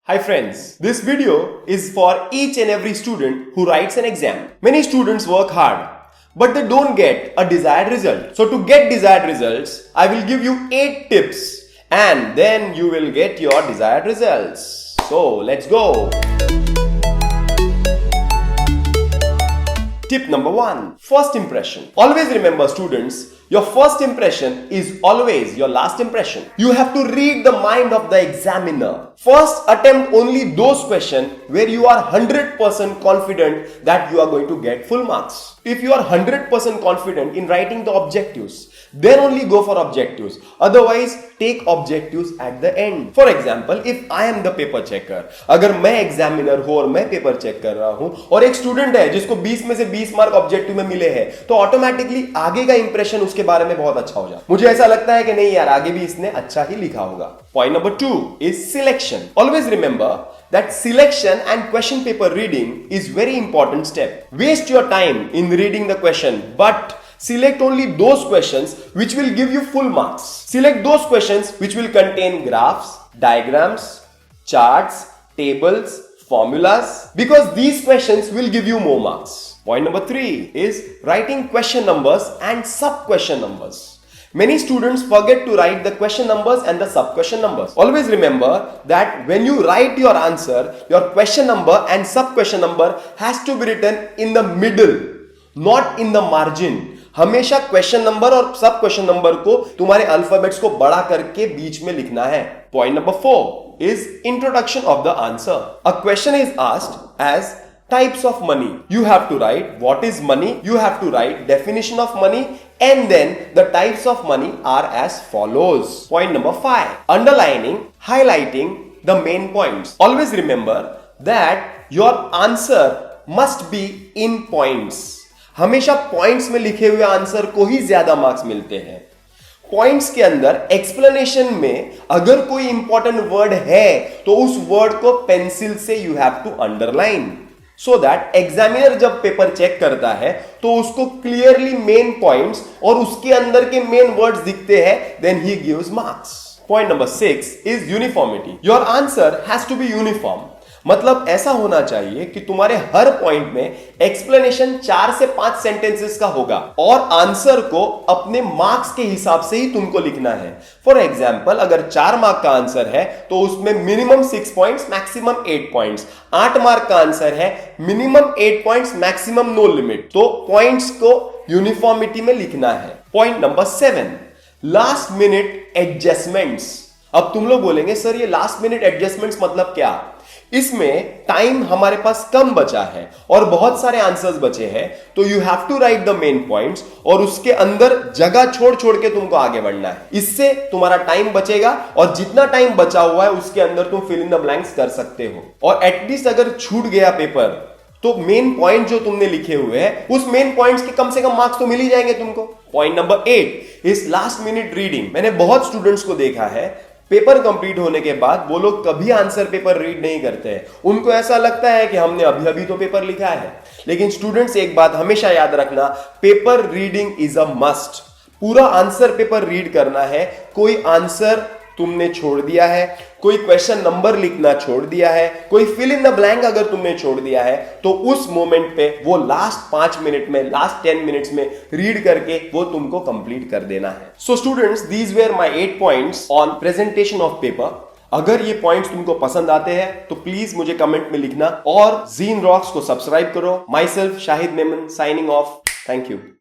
Hi friends, this video is for each and every student who writes an exam. Many students work hard, but they don't get a desired result. So to get desired results, I will give you 8 tips and then you will get your desired results. So let's go. Tip number 1, first impression. Always remember students, your first impression is always your last impression. You have to read the mind of the examiner. First attempt only those questions where you are 100% confident that you are going to get full marks. If you are 100% confident in writing the objectives, then only go for objectives. Otherwise, take objectives at the end. For example, if I am the paper checker, अगर मैं examiner हूँ और मैं paper check कर रहा हूँ और एक स्टूडेंट है जिसको 20 में से 20 मार्क ऑब्जेक्टिव में मिले हैं, तो ऑटोमेटिकली आगे का इंप्रेशन उसके बारे में बहुत अच्छा हो जाए. मुझे ऐसा लगता है कि नहीं यार, आगे भी इसने अच्छा ही लिखा होगा. Point number 2 is selection. Always remember that selection and question paper reading is very important step. Waste your time in reading the question, but select only those questions which will give you full marks. Select those questions which will contain graphs, diagrams, charts, tables, formulas, because these questions will give you more marks. Point number 3 is writing question numbers and sub-question numbers. Many students forget to write the question numbers and the sub-question numbers. Always remember that when you write your answer, your question number and sub-question number has to be written in the middle, not in the margin. हमेशा question number और सब question number को तुम्हारे alphabets को बड़ा करके बीच में लिखना है. Point number 4 is introduction of the answer. A question is asked as types of money. You have to write what is money, you have to write definition of money, and then the types of money are as follows. Point number 5, underlining, highlighting the main points. Always remember that your answer must be in points. हमेशा points में लिखे हुए answer को ही ज्यादा marks मिलते हैं. Points के अंदर एक्सप्लेनेशन में अगर कोई इंपॉर्टेंट वर्ड है तो उस वर्ड को पेंसिल से you have to underline, so that examiner जब पेपर चेक करता है तो उसको क्लियरली मेन पॉइंट्स और उसके अंदर के मेन वर्ड्स दिखते हैं, then he gives marks. Point number 6 is uniformity. Your answer has to be uniform. मतलब ऐसा होना चाहिए कि तुम्हारे हर पॉइंट में एक्सप्लेनेशन 4 से 5 सेंटेंसेस का होगा और आंसर को अपने मार्क्स के हिसाब से ही तुमको लिखना है. फॉर एग्जाम्पल, अगर 4 मार्क का आंसर है तो उसमें minimum 6 points, maximum 8 points. 8 mark का आंसर है, minimum 8 points, maximum no limit. तो पॉइंट्स को यूनिफॉर्मिटी में लिखना है. Point number 7, last minute adjustments. अब तुम लोग बोलेंगे सर ये लास्ट मिनट एडजस्टमेंट्स मतलब क्या? इसमें टाइम हमारे पास कम बचा है और बहुत सारे आंसर्स बचे हैं, तो you have to write the main points और उसके अंदर जगह छोड़ छोड़ के तुमको आगे बढ़ना है. इससे तुम्हारा टाइम बचेगा और जितना टाइम बचा हुआ है उसके अंदर तुम फिल इन द ब्लैंक्स कर सकते हो. और एटलीस्ट अगर छूट गया पेपर तो मेन पॉइंट जो तुमने लिखे हुए हैं उस मेन पॉइंट्स के कम से कम मार्क्स तो मिल ही जाएंगे तुमको. Point number 8 is last minute reading. मैंने बहुत स्टूडेंट्स को देखा है, पेपर कंप्लीट होने के बाद वो लोग कभी आंसर पेपर रीड नहीं करते हैं. उनको ऐसा लगता है कि हमने अभी अभी तो पेपर लिखा है. लेकिन स्टूडेंट्स, एक बात हमेशा याद रखना, paper reading is a must. पूरा आंसर पेपर रीड करना है. कोई आंसर तुमने छोड़ दिया है, कोई क्वेश्चन नंबर लिखना छोड़ दिया है, कोई फिल इन द ब्लैंक अगर तुमने छोड़ दिया है, तो उस मोमेंट पे वो लास्ट 5 मिनट में, लास्ट 10 मिनट्स में रीड करके वो तुमको कंप्लीट कर देना है. So students, these were my 8 points on presentation of paper. अगर ये पॉइंट्स तुमको पसंद आते हैं तो प्लीज मुझे कमेंट में लिखना और जीन रॉक्स को सब्सक्राइब करो. My self Shahid Memon signing off. Thank you.